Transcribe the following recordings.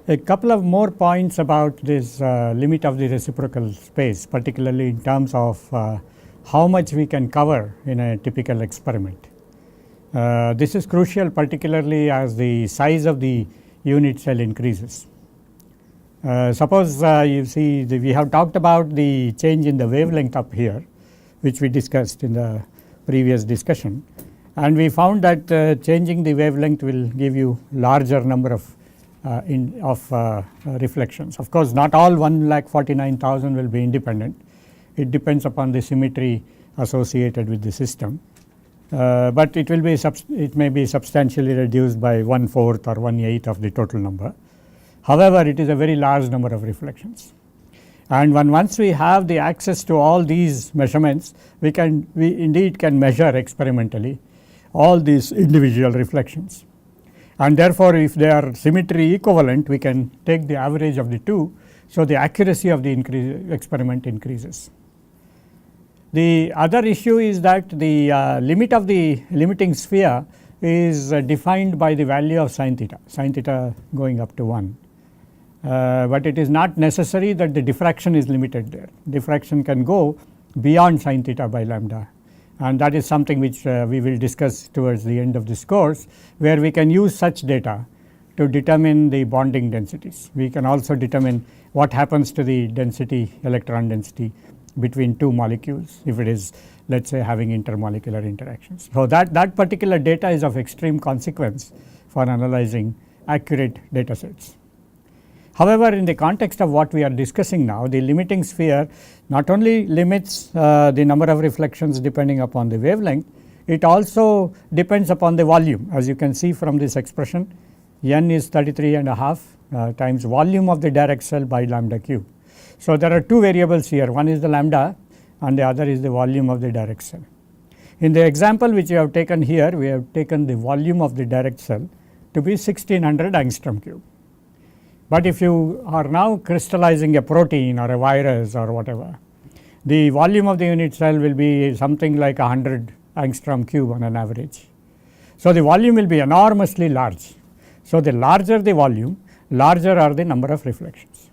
A couple of more points about this limit of the reciprocal space, particularly in terms of how much we can cover in a typical experiment. This is crucial, particularly as the size of the unit cell increases. Suppose you see we have talked about the change in the wavelength up here, which we discussed in the previous discussion, and we found that changing the wavelength will give you larger number of reflections. Of course, not all 1,49,000 will be independent. It depends upon the symmetry associated with the system, but it will be it may be substantially reduced by 1/4 or 1/8 of the total number. However, it is a very large number of reflections, and once we have the access to all these measurements, we indeed can measure experimentally all these individual reflections. And therefore, if they are symmetry equivalent, we can take the average of the two. So, the accuracy of the experiment increases. The other issue is that the limit of the limiting sphere is defined by the value of sin theta going up to 1. But it is not necessary that the diffraction is limited there. Diffraction can go beyond sin theta by lambda, and that is something which we will discuss towards the end of this course, where we can use such data to determine the bonding densities. We can also determine what happens to the density, electron density between two molecules, if it is, let us say, having intermolecular interactions. So, that particular data is of extreme consequence for analyzing accurate data sets. However, in the context of what we are discussing now, the limiting sphere not only limits the number of reflections depending upon the wavelength, it also depends upon the volume. As you can see from this expression, n is 33.5 times volume of the direct cell by lambda cube. So, there are two variables here, one is the lambda and the other is the volume of the direct cell. In the example which we have taken here, we have taken the volume of the direct cell to be 1600 angstrom cube. But if you are now crystallizing a protein or a virus or whatever, the volume of the unit cell will be something like 100 angstrom cube on an average. So, the volume will be enormously large. So, the larger the volume, larger are the number of reflections.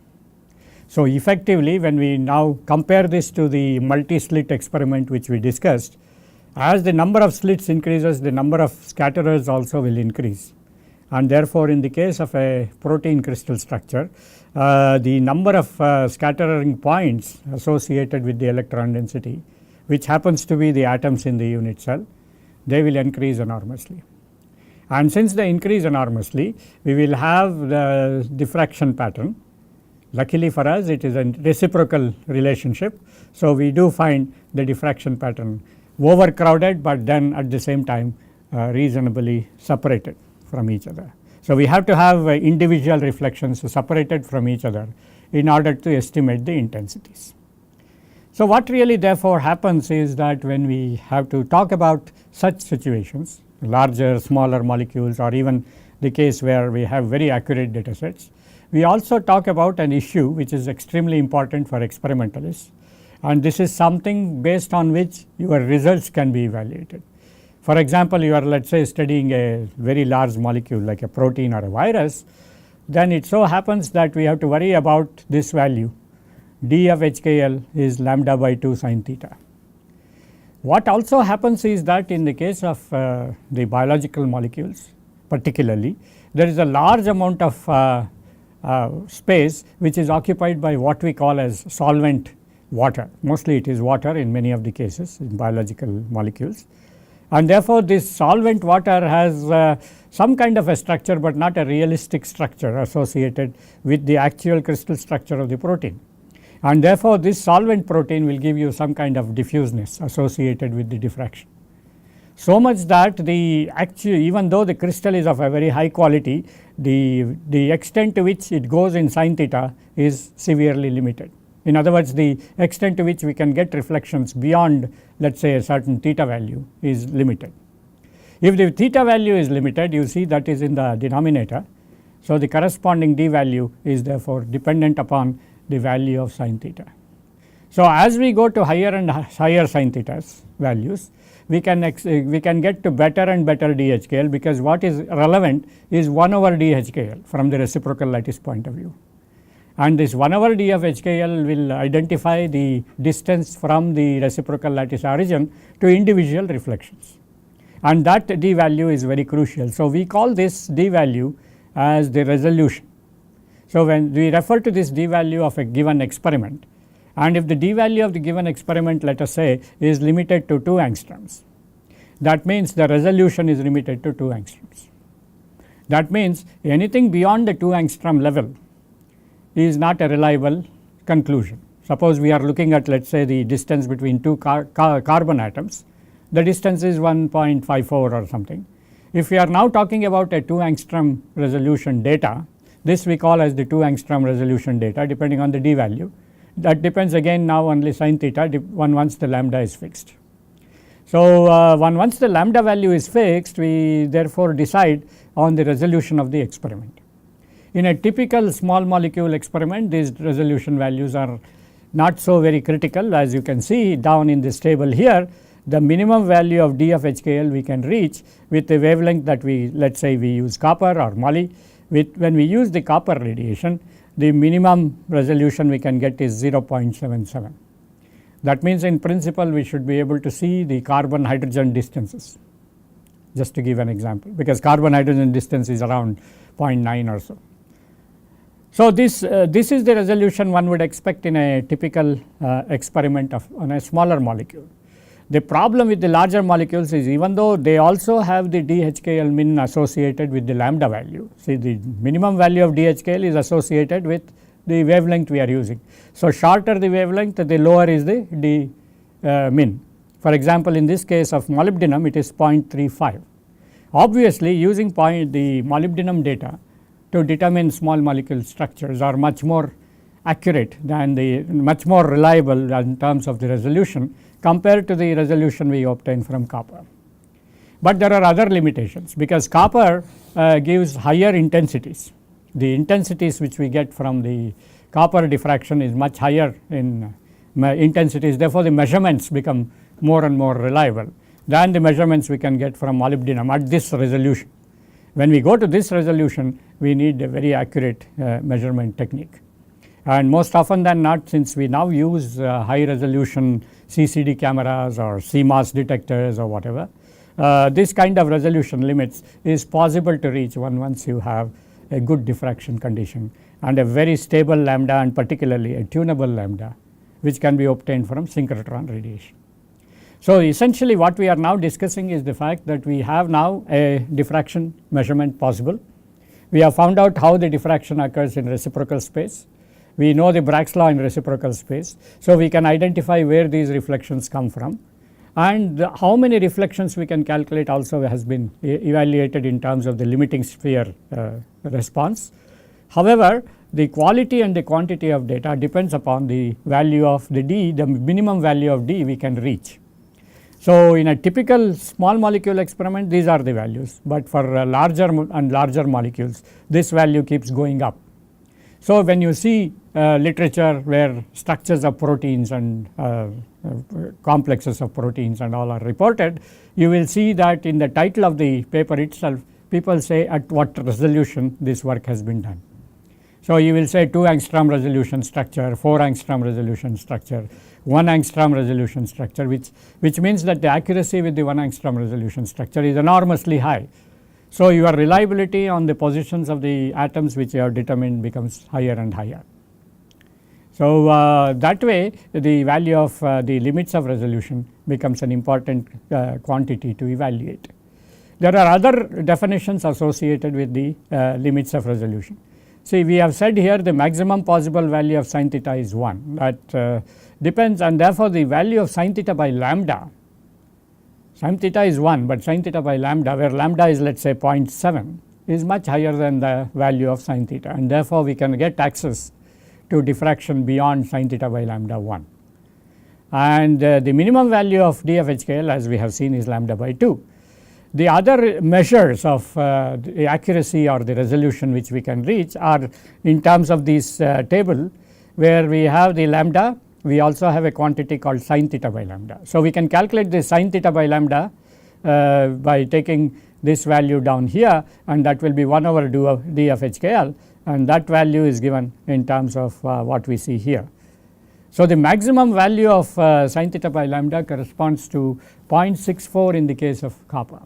So, effectively, when we now compare this to the multi-slit experiment which we discussed, as the number of slits increases, the number of scatterers also will increase. And therefore, in the case of a protein crystal structure, the number of scattering points associated with the electron density, which happens to be the atoms in the unit cell, they will increase enormously. And since they increase enormously, we will have the diffraction pattern. Luckily for us, it is a reciprocal relationship. So, we do find the diffraction pattern overcrowded, but then at the same time reasonably separated from each other. So, we have to have individual reflections separated from each other in order to estimate the intensities. So, what really therefore happens is that when we have to talk about such situations, larger, smaller molecules, or even the case where we have very accurate data sets, we also talk about an issue which is extremely important for experimentalists, and this is something based on which your results can be evaluated. For example, you are, let us say, studying a very large molecule like a protein or a virus, then it so happens that we have to worry about this value, d of HKL is lambda by 2 sin theta. What also happens is that in the case of the biological molecules particularly, there is a large amount of space which is occupied by what we call as solvent water. Mostly it is water in many of the cases in biological molecules, and therefore, this solvent water has some kind of a structure, but not a realistic structure associated with the actual crystal structure of the protein. And therefore, this solvent protein will give you some kind of diffuseness associated with the diffraction. So much that the actual, even though the crystal is of a very high quality, the extent to which it goes in sin theta is severely limited. In other words, the extent to which we can get reflections beyond, let us say, a certain theta value is limited. If the theta value is limited, you see that is in the denominator. So, the corresponding d value is therefore dependent upon the value of sin theta. So, as we go to higher and higher sin theta's values, we can get to better and better DHKL, because what is relevant is 1 over DHKL from the reciprocal lattice point of view, and this 1 over d of HKL will identify the distance from the reciprocal lattice origin to individual reflections, and that d value is very crucial. So, we call this d value as the resolution. So, when we refer to this d value of a given experiment, and if the d value of the given experiment, let us say, is limited to 2 angstroms, that means the resolution is limited to 2 angstroms. That means anything beyond the 2 angstrom level is not a reliable conclusion. Suppose we are looking at, let us say, the distance between 2 carbon atoms, the distance is 1.54 or something. If we are now talking about a 2 angstrom resolution data, this we call as the 2 angstrom resolution data, depending on the d value. That depends again now only sin theta once the lambda is fixed. So, once the lambda value is fixed, we therefore decide on the resolution of the experiment. In a typical small molecule experiment, these resolution values are not so very critical. As you can see down in this table here, the minimum value of d of HKL we can reach with the wavelength that we, let us say, we use copper or moly. When we use the copper radiation, the minimum resolution we can get is 0.77. That means in principle we should be able to see the carbon hydrogen distances, just to give an example, because carbon hydrogen distance is around 0.9 or so. So, this is the resolution one would expect in a typical experiment on a smaller molecule. The problem with the larger molecules is, even though they also have the DHKL min associated with the lambda value, see, the minimum value of DHKL is associated with the wavelength we are using. So, shorter the wavelength, the lower is the d min. For example, in this case of molybdenum, it is 0.35. Obviously, using the molybdenum data to determine small molecule structures are much more accurate than much more reliable in terms of the resolution compared to the resolution we obtain from copper. But there are other limitations, because copper gives higher intensities. The intensities which we get from the copper diffraction is much higher in intensities, therefore, the measurements become more and more reliable than the measurements we can get from molybdenum at this resolution. When we go to this resolution, we need a very accurate measurement technique, and most often than not, since we now use high resolution CCD cameras or CMOS detectors or whatever, this kind of resolution limits is possible to reach once you have a good diffraction condition and a very stable lambda, and particularly a tunable lambda, which can be obtained from synchrotron radiation. So, essentially what we are now discussing is the fact that we have now a diffraction measurement possible. We have found out how the diffraction occurs in reciprocal space. We know the Bragg's law in reciprocal space. So, we can identify where these reflections come from, and how many reflections we can calculate also has been evaluated in terms of the limiting sphere response. However, the quality and the quantity of data depends upon the value of the d, the minimum value of d we can reach. So, in a typical small molecule experiment, these are the values, but for larger and larger molecules, this value keeps going up. So, when you see literature where structures of proteins and complexes of proteins and all are reported, you will see that in the title of the paper itself, people say at what resolution this work has been done. So, you will say 2 angstrom resolution structure, 4 angstrom resolution structure, 1 angstrom resolution structure, which means that the accuracy with the 1 angstrom resolution structure is enormously high. So, your reliability on the positions of the atoms which you have determined becomes higher and higher. So, that way the value of the limits of resolution becomes an important quantity to evaluate. There are other definitions associated with the limits of resolution. See, we have said here the maximum possible value of sin theta is 1, that depends, and therefore, the value of sin theta by lambda, sin theta is 1, but sin theta by lambda, where lambda is, let us say, 0.7, is much higher than the value of sin theta, and therefore, we can get access to diffraction beyond sin theta by lambda 1. And the minimum value of d of HKL, as we have seen, is lambda by 2. The other measures of the accuracy or the resolution which we can reach are in terms of this table, where we have the lambda we also have a quantity called sin theta by lambda. So, we can calculate the sin theta by lambda by taking this value down here, and that will be 1 over d of HKL, and that value is given in terms of what we see here. So, the maximum value of sin theta by lambda corresponds to 0.64 in the case of copper.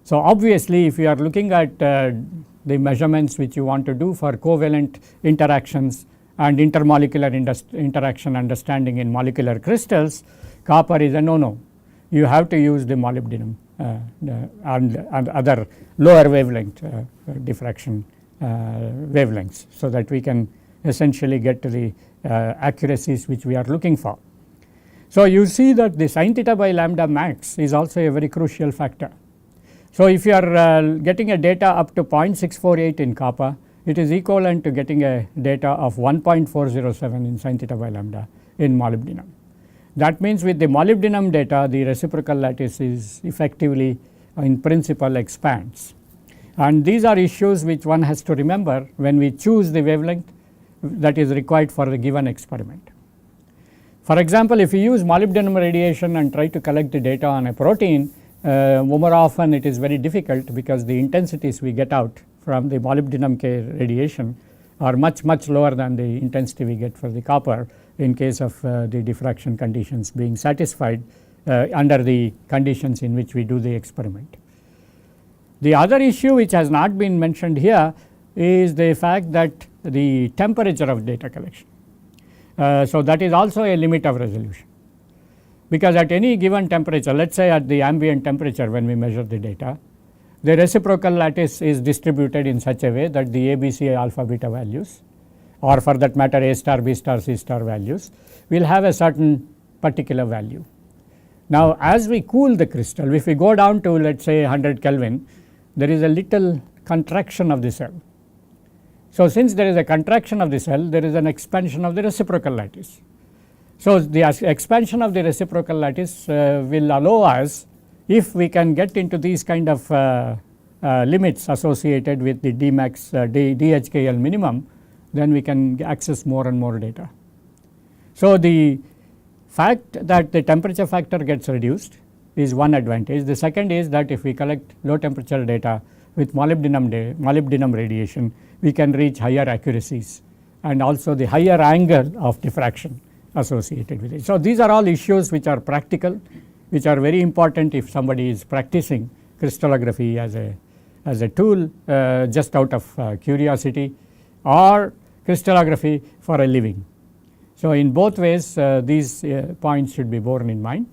So, obviously, if you are looking at the measurements which you want to do for covalent interactions and intermolecular interaction understanding in molecular crystals, copper is a no. You have to use the molybdenum and other lower wavelength diffraction wavelengths, so that we can essentially get to the accuracies which we are looking for. So, you see that the sin theta by lambda max is also a very crucial factor. So, if you are getting a data up to 0.648 in copper, it is equivalent to getting a data of 1.407 in sin theta by lambda in molybdenum. That means with the molybdenum data, the reciprocal lattice is effectively in principle expands, and these are issues which one has to remember when we choose the wavelength that is required for the given experiment. For example, if you use molybdenum radiation and try to collect the data on a protein, more often it is very difficult, because the intensities we get out from the molybdenum radiation are much lower than the intensity we get for the copper in case of the diffraction conditions being satisfied under the conditions in which we do the experiment. The other issue which has not been mentioned here is the fact that the temperature of data collection. So, that is also a limit of resolution, because at any given temperature, let us say at the ambient temperature when we measure the data, the reciprocal lattice is distributed in such a way that the ABC alpha beta values, or for that matter A star, B star, C star values will have a certain particular value. Now, as we cool the crystal, if we go down to let us say 100 Kelvin, there is a little contraction of the cell. So, since there is a contraction of the cell, there is an expansion of the reciprocal lattice. So, the expansion of the reciprocal lattice will allow us, if we can get into these kind of limits associated with the Dmax DHKL minimum, then we can access more and more data. So, the fact that the temperature factor gets reduced is one advantage. The second is that if we collect low temperature data with molybdenum radiation, we can reach higher accuracies and also the higher angle of diffraction associated with it. So, these are all issues which are practical, which are very important if somebody is practicing crystallography as a tool just out of curiosity, or crystallography for a living. So, in both ways these points should be borne in mind,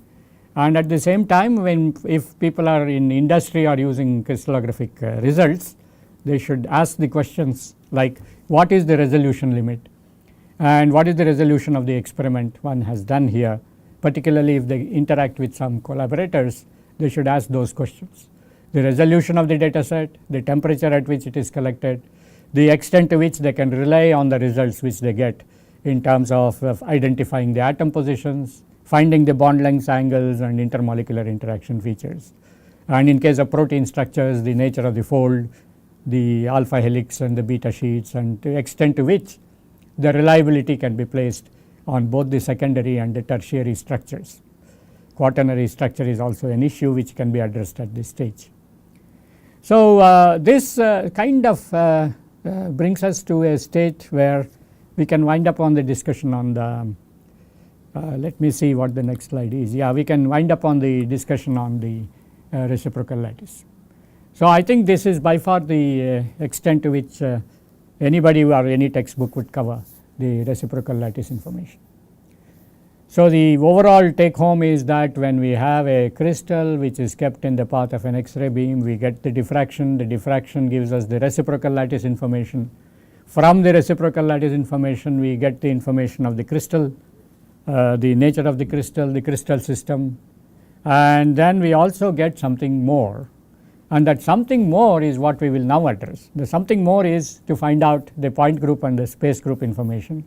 and at the same time if people are in industry or using crystallographic results, they should ask the questions like what is the resolution limit and what is the resolution of the experiment one has done here. Particularly if they interact with some collaborators, they should ask those questions. The resolution of the data set, the temperature at which it is collected, the extent to which they can rely on the results which they get in terms of identifying the atom positions, finding the bond lengths, angles and intermolecular interaction features. And in case of protein structures, the nature of the fold, the alpha helix and the beta sheets, and the extent to which the reliability can be placed on both the secondary and the tertiary structures. Quaternary structure is also an issue which can be addressed at this stage. So, this kind of brings us to a state where we can wind up on the discussion on the let me see what the next slide is. Yeah, we can wind up on the discussion on the reciprocal lattice. So, I think this is by far the extent to which anybody or any textbook would cover the reciprocal lattice information. So, the overall take home is that when we have a crystal which is kept in the path of an X-ray beam, we get the diffraction gives us the reciprocal lattice information. From the reciprocal lattice information, we get the information of the crystal, the nature of the crystal system, and then we also get something more, and that something more is what we will now address. The something more is to find out the point group and the space group information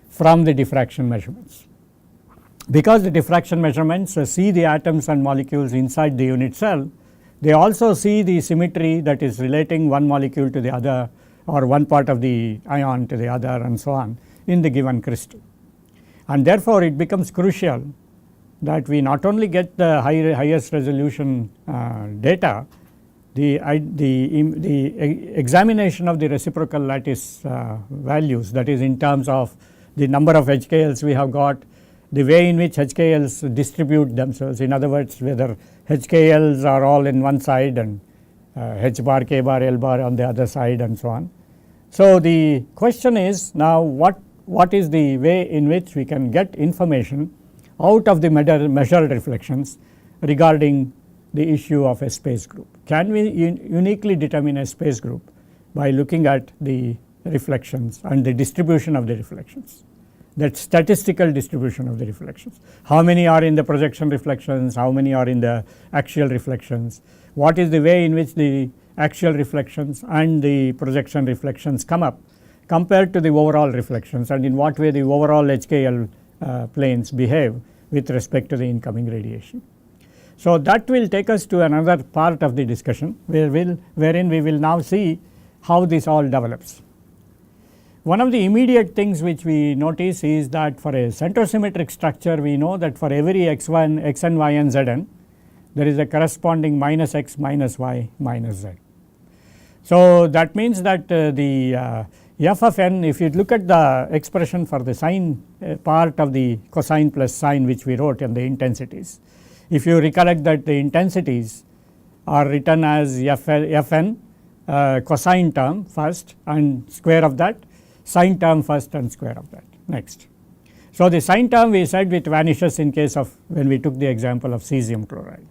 from the diffraction measurements. Because the diffraction measurements see the atoms and molecules inside the unit cell, they also see the symmetry that is relating one molecule to the other or one part of the ion to the other and so on in the given crystal. and therefore it becomes crucial that we not only get the highest resolution data, the examination of the reciprocal lattice values, that is in terms of the number of HKLs we have got, the way in which HKLs distribute themselves, in other words whether HKLs are all in one side and H bar, K bar, L bar on the other side and so on. So the question is now what is the way in which we can get information out of the measured reflections regarding the issue of a space group. Can we uniquely determine a space group by looking at the reflections and the distribution of the reflections, that statistical distribution of the reflections? How many are in the projection reflections, how many are in the axial reflections, what is the way in which the axial reflections and the projection reflections come up compared to the overall reflections, and in what way the overall HKL planes behave with respect to the incoming radiation. So that will take us to another part of the discussion wherein we will now see how this all develops. One of the immediate things which we notice is that for a centrosymmetric structure, we know that for every xn, y and zn, there is a corresponding minus x minus y minus z. So that means that the f of n, if you look at the expression for the sine part of the cosine plus sine which we wrote in the intensities, if you recollect that the intensities are written as fn cosine term first and square of that, sine term first and square of that next. So the sine term we said it vanishes in case of when we took the example of cesium chloride.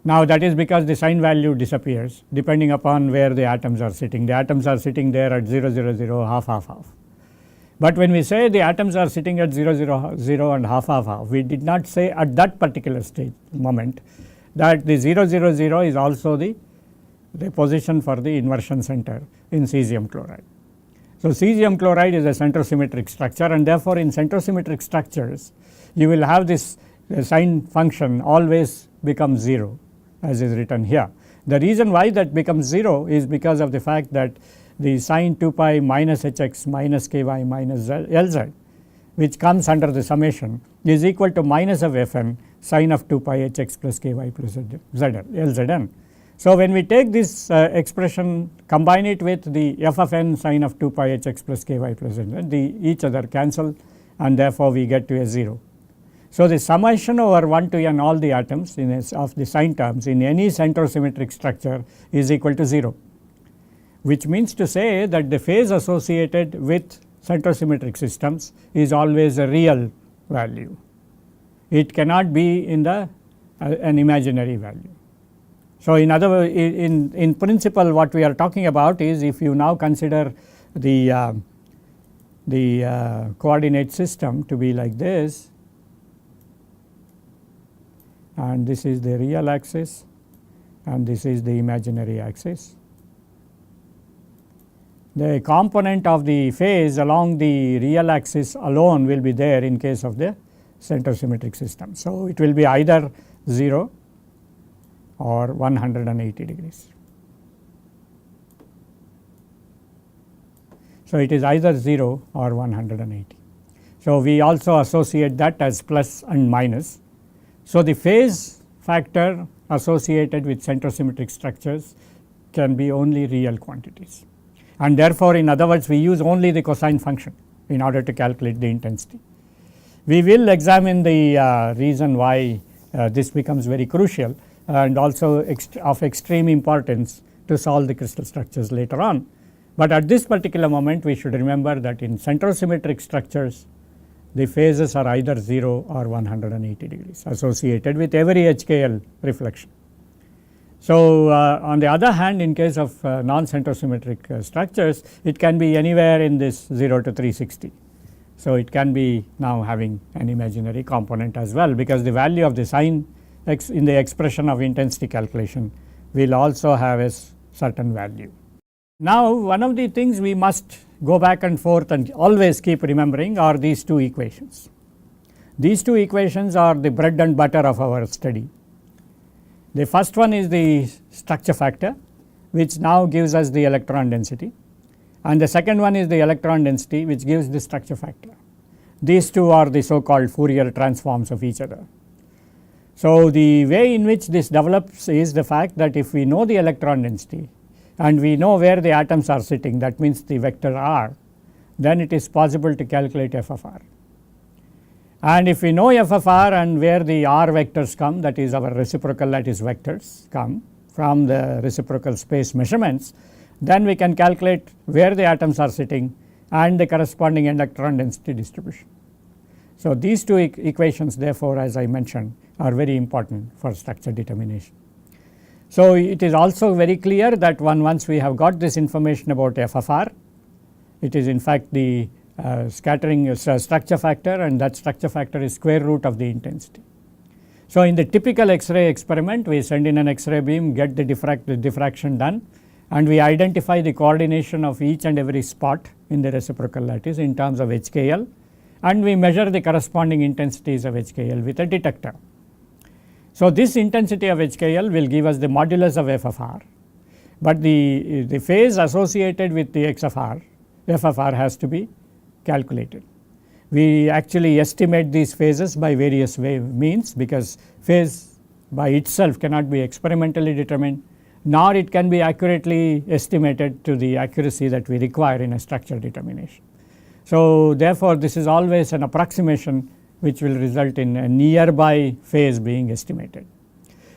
Now that is because the sign value disappears depending upon where the atoms are sitting. The atoms are sitting there at 0 0 0 half half half. But when we say the atoms are sitting at 0 0 0 and half half half, we did not say at that particular stage moment that the 0 0 0 is also the position for the inversion center in cesium chloride. So cesium chloride is a centrosymmetric structure, and therefore in centrosymmetric structures you will have this sign function always becomes 0 as is written here. The reason why that becomes 0 is because of the fact that the sine 2 pi minus hx minus ky minus lz, which comes under the summation, is equal to minus of fn sine of 2 pi hx plus ky plus lzn. So when we take this expression, combine it with the f of n sine of 2 pi hx plus ky plus lzn, each other cancel, and therefore we get to a 0. So the summation over 1 to n all the atoms of the sign terms in any centrosymmetric structure is equal to 0, which means to say that the phase associated with centrosymmetric systems is always a real value. It cannot be in an imaginary value. So in other words, in principle what we are talking about is, if you now consider the coordinate system to be like this, and this is the real axis and this is the imaginary axis. The component of the phase along the real axis alone will be there in case of the centrosymmetric system. So it will be either 0 or 180 degrees. So it is either 0 or 180. So we also associate that as plus and minus. So the phase factor associated with centrosymmetric structures can be only real quantities, and therefore in other words we use only the cosine function in order to calculate the intensity. We will examine the reason why this becomes very crucial and also of extreme importance to solve the crystal structures later on. But at this particular moment we should remember that in centrosymmetric structures the phases are either 0 or 180 degrees associated with every HKL reflection. So on the other hand, in case of non-centrosymmetric structures, it can be anywhere in this 0 to 360. So it can be now having an imaginary component as well, because the value of the sign in the expression of intensity calculation will also have a certain value. Now one of the things we must go back and forth and always keep remembering are these two equations. These two equations are the bread and butter of our study. The first one is the structure factor, which now gives us the electron density, and the second one is the electron density, which gives the structure factor. These two are the so called Fourier transforms of each other. So, the way in which this develops is the fact that if we know the electron density and we know where the atoms are sitting, that means the vector r, then it is possible to calculate f of r. And if we know f of r and where the r vectors come, that is our reciprocal lattice vectors come from the reciprocal space measurements, then we can calculate where the atoms are sitting and the corresponding electron density distribution. So, these two equations therefore, as I mentioned, are very important for structure determination. So, it is also very clear that once we have got this information about f of r, it is in fact the scattering structure factor, and that structure factor is square root of the intensity. So, in the typical X-ray experiment, we send in an X-ray beam, get the diffraction done, and we identify the coordination of each and every spot in the reciprocal lattice in terms of HKL, and we measure the corresponding intensities of HKL with a detector. So, this intensity of HKL will give us the modulus of f of r, but the phase associated with the x of r, f of r has to be calculated. We actually estimate these phases by various means, because phase by itself cannot be experimentally determined, nor it can be accurately estimated to the accuracy that we require in a structure determination. So, therefore, this is always an approximation which will result in a nearby phase being estimated.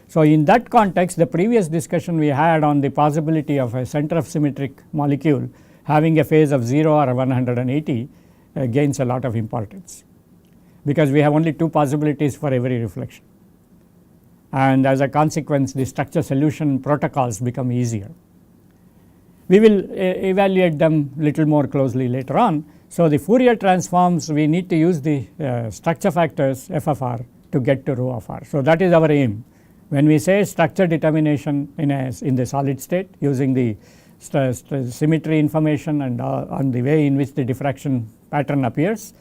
So, in that context, the previous discussion we had on the possibility of a center of symmetric molecule having a phase of 0 or 180 gains a lot of importance, because we have only two possibilities for every reflection, and as a consequence the structure solution protocols become easier. We will evaluate them little more closely later on. So, the Fourier transforms, we need to use the structure factors f of r to get to rho of r. So, that is our aim. When we say structure determination in the solid state using the symmetry information and on the way in which the diffraction pattern appears,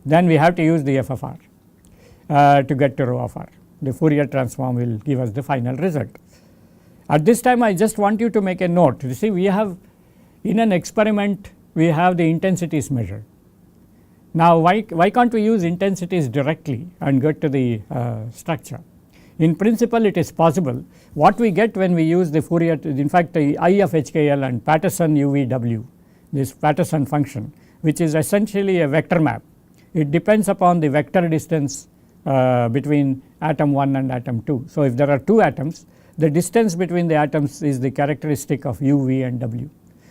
then we have to use the f of r to get to rho of r. The Fourier transform will give us the final result. At this time, I just want you to make a note. You see, we have in an experiment we have the intensities measured. Now, why can't we use intensities directly and get to the structure? In principle, it is possible. What we get when we use the Fourier, in fact, the I of HKL and Patterson UVW, this Patterson function, which is essentially a vector map. It depends upon the vector distance between atom 1 and atom 2. So, if there are two atoms, the distance between the atoms is the characteristic of u, v and w.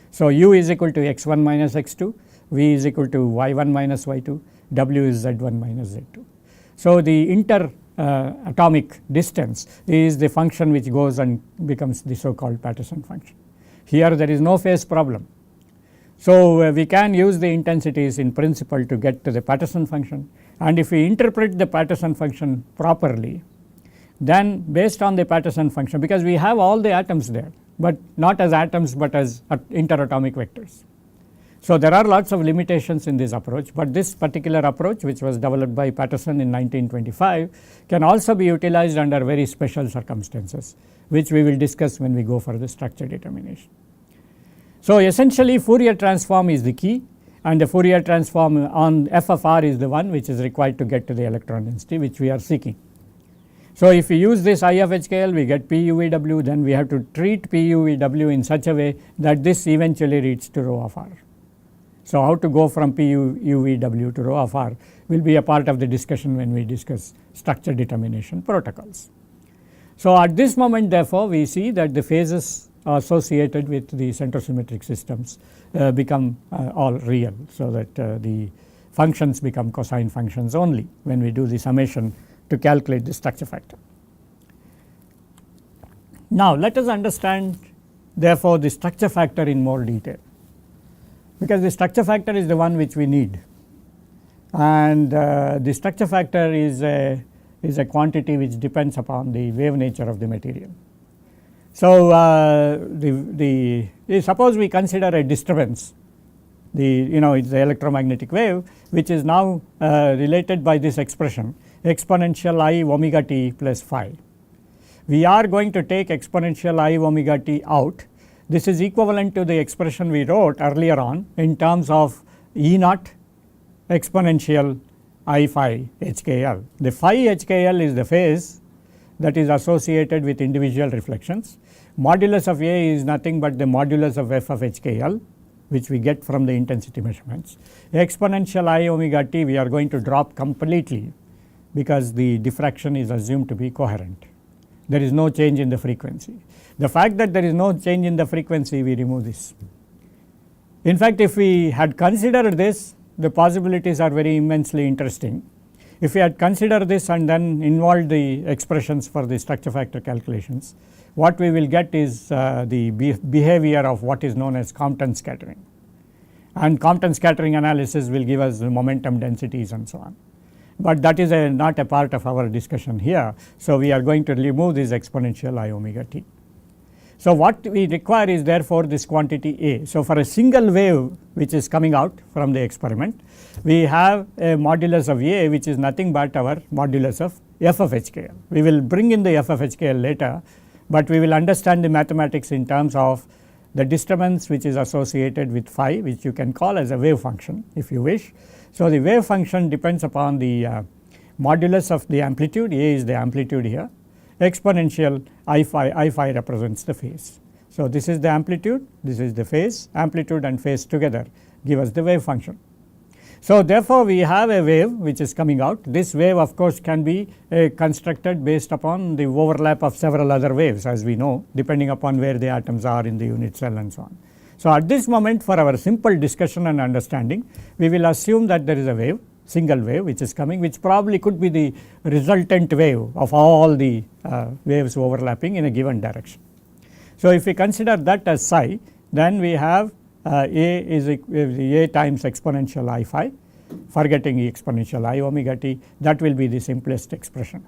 So, u is equal to x1 minus x2, v is equal to y1 minus y2, w is z1 minus z2. So, the inter-atomic distance is the function which goes and becomes the so called Patterson function. Here there is no phase problem. So, we can use the intensities in principle to get to the Patterson function, and if we interpret the Patterson function properly, then based on the Patterson function, because we have all the atoms there, but not as atoms but as interatomic vectors. So, there are lots of limitations in this approach, but this particular approach, which was developed by Patterson in 1925, can also be utilized under very special circumstances, which we will discuss when we go for the structure determination. So, essentially Fourier transform is the key, and the Fourier transform on f of r is the one which is required to get to the electron density which we are seeking. So, if we use this I of HKL, we get PUVW, then we have to treat PUVW in such a way that this eventually leads to rho of r. So, how to go from PUVW to rho of r will be a part of the discussion when we discuss structure determination protocols. So, at this moment therefore, we see that the phases associated with the centrosymmetric systems become all real. So, that the functions become cosine functions only when we do the summation to calculate the structure factor. Now, let us understand therefore the structure factor in more detail, because the structure factor is the one which we need, and the structure factor is a quantity which depends upon the wave nature of the material. So, suppose we consider a disturbance, it's the electromagnetic wave, which is now related by this expression exponential I omega t plus phi. We are going to take exponential I omega t out. This is equivalent to the expression we wrote earlier on in terms of E naught exponential I phi HKL. The phi HKL is the phase that is associated with individual reflections. Modulus of A is nothing but the modulus of f of HKL, which we get from the intensity measurements. Exponential I omega t we are going to drop completely because the diffraction is assumed to be coherent. There is no change in the frequency. The fact that there is no change in the frequency, we remove this. In fact, if we had considered this, the possibilities are very immensely interesting. If we had considered this and then involved the expressions for the structure factor calculations, what we will get is the behavior of what is known as Compton scattering. And Compton scattering analysis will give us the momentum densities and so on. But that is not a part of our discussion here. So, we are going to remove this exponential I omega t. So, what we require is therefore this quantity A. So, for a single wave which is coming out from the experiment, we have a modulus of A which is nothing but our modulus of f of HKL. We will bring in the f of HKL later, but we will understand the mathematics in terms of the disturbance which is associated with phi, which you can call as a wave function if you wish. So, the wave function depends upon the modulus of the amplitude. A is the amplitude here. Exponential I phi represents the phase. So, this is the amplitude, this is the phase, amplitude and phase together give us the wave function. So, therefore, we have a wave which is coming out. This wave of course can be constructed based upon the overlap of several other waves, as we know, depending upon where the atoms are in the unit cell and so on. So, at this moment, for our simple discussion and understanding, we will assume that there is a wave, single wave which is coming, which probably could be the resultant wave of all the waves overlapping in a given direction. So, if we consider that as psi, then we have A is A times exponential I phi, forgetting exponential I omega t, that will be the simplest expression.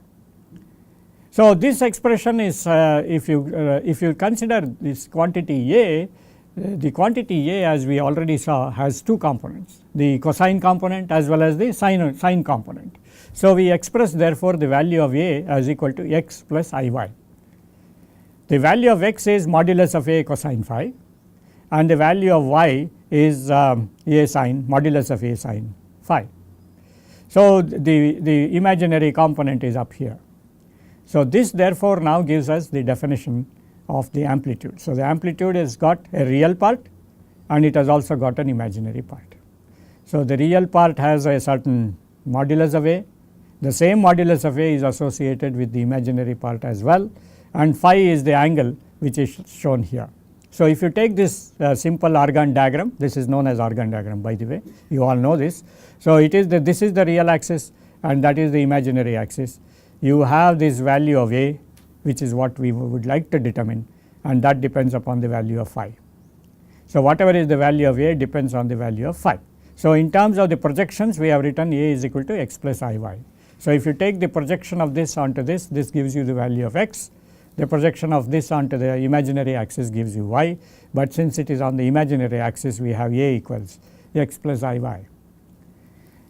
So, this expression is if you consider this quantity A, the quantity A, as we already saw, has two components, the cosine component as well as the sine component. So, we express therefore the value of A as equal to x plus I y. The value of x is modulus of A cosine phi, and the value of y is A sine modulus of A sine phi. So, the imaginary component is up here. So, this therefore now gives us the definition of the amplitude. So, the amplitude has got a real part and it has also got an imaginary part. So, the real part has a certain modulus of A, the same modulus of A is associated with the imaginary part as well, and phi is the angle which is shown here. So, if you take this simple Argand diagram, this is known as Argand diagram by the way, you all know this. So, it is this is the real axis and that is the imaginary axis. You have this value of A, which is what we would like to determine, and that depends upon the value of phi. So, whatever is the value of A depends on the value of phi. So, in terms of the projections, we have written A is equal to x plus I y. So, if you take the projection of this onto this gives you the value of x, the projection of this onto the imaginary axis gives you y, but since it is on the imaginary axis, we have A equals x plus I y.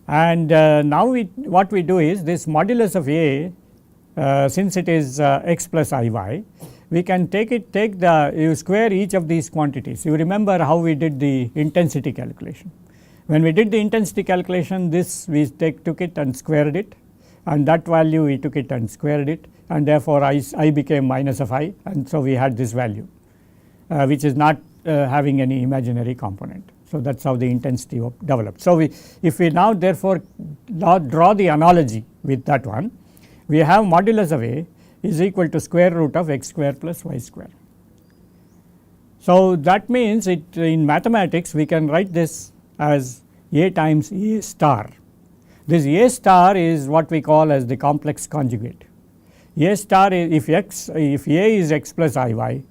And now what we do is this modulus of A, since it is x plus I y, we can you square each of these quantities. You remember how we did the intensity calculation. When we did the intensity calculation, this we took it and squared it, and that value we took it and squared it, and therefore I became minus of I, and so we had this value which is not having any imaginary component. So, that is how the intensity developed. So, if we now therefore draw the analogy with that one, we have modulus of A is equal to square root of x square plus y square. So, that means in mathematics we can write this as A times A star. This A star is what we call as the complex conjugate. A star is if A is x plus I y,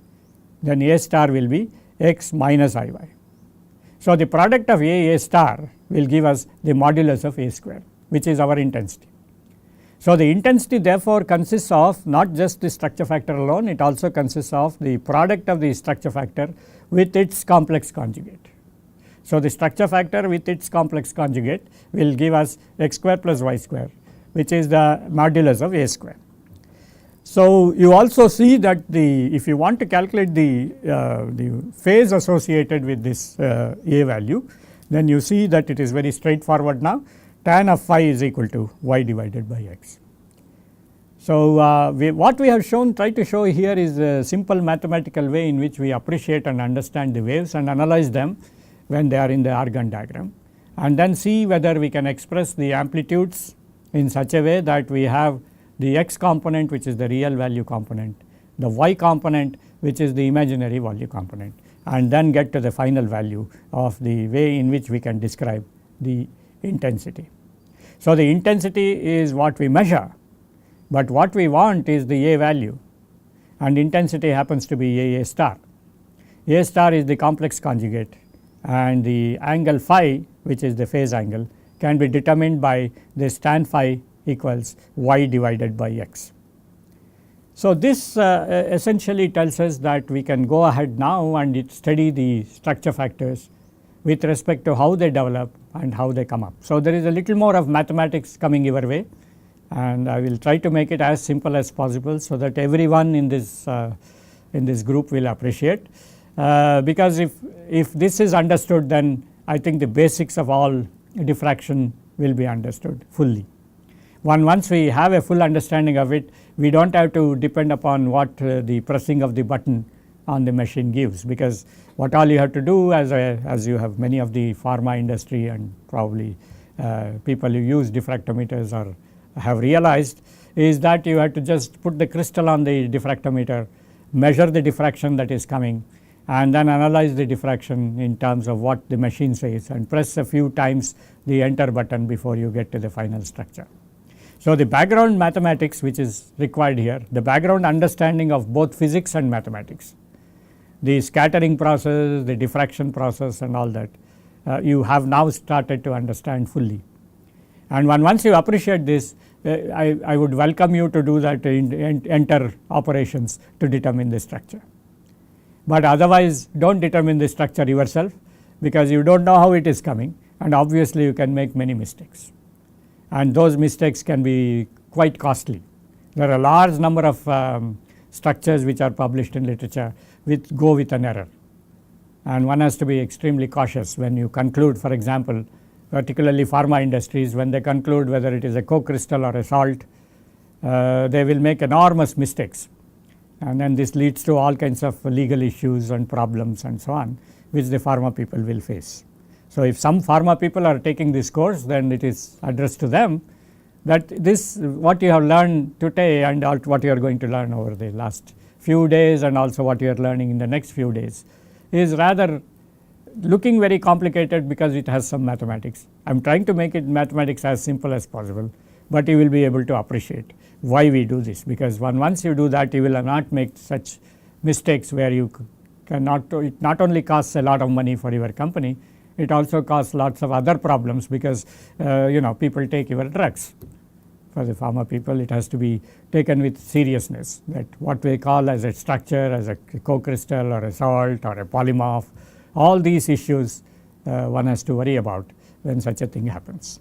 then A star will be x minus I y. So, the product of A star will give us the modulus of A square, which is our intensity. So, the intensity therefore consists of not just the structure factor alone, it also consists of the product of the structure factor with its complex conjugate. So, the structure factor with its complex conjugate will give us x square plus y square, which is the modulus of A square. So, you also see that if you want to calculate the phase associated with this A value, then you see that it is very straightforward now. tan of phi is equal to y divided by x. So, what we have tried to show here is a simple mathematical way in which we appreciate and understand the waves and analyze them when they are in the Argand diagram, and then see whether we can express the amplitudes in such a way that we have the x component, which is the real value component, the y component, which is the imaginary value component, and then get to the final value of the way in which we can describe the intensity. So, the intensity is what we measure, but what we want is the A value, and intensity happens to be A star. A star is the complex conjugate, and the angle phi, which is the phase angle, can be determined by this tan phi equals y divided by x. So, this essentially tells us that we can go ahead now and study the structure factors with respect to how they develop and how they come up. So, there is a little more of mathematics coming your way, and I will try to make it as simple as possible, so that everyone in this group will appreciate, because if this is understood, then I think the basics of all diffraction will be understood fully. Once we have a full understanding of it, we do not have to depend upon what the pressing of the button on the machine gives, because what all you have to do, as you have many of the pharma industry and probably people who use diffractometers or have realized, is that you have to just put the crystal on the diffractometer, measure the diffraction that is coming, and then analyze the diffraction in terms of what the machine says, and press a few times the enter button before you get to the final structure. So, the background mathematics which is required here, the background understanding of both physics and mathematics, the scattering process, the diffraction process and all that, you have now started to understand fully. And once you appreciate this, I would welcome you to do that enter operations to determine the structure. But otherwise, do not determine the structure yourself, because you do not know how it is coming, and obviously you can make many mistakes, and those mistakes can be quite costly. There are a large number of structures which are published in literature which go with an error, and one has to be extremely cautious when you conclude, for example, particularly pharma industries, when they conclude whether it is a co-crystal or a salt, they will make enormous mistakes, and then this leads to all kinds of legal issues and problems and so on, which the pharma people will face. So, if some pharma people are taking this course, then it is addressed to them that this what you have learned today and what you are going to learn over the last few days, and also what you are learning in the next few days, is rather looking very complicated because it has some mathematics. I am trying to make it mathematics as simple as possible, but you will be able to appreciate why we do this, because once you do that, you will not make such mistakes where you cannot, it not only costs a lot of money for your company, it also causes lots of other problems, because people take your drugs. For the pharma people, it has to be taken with seriousness, that what we call as a structure, as a co-crystal or a salt or a polymorph, all these issues one has to worry about when such a thing happens.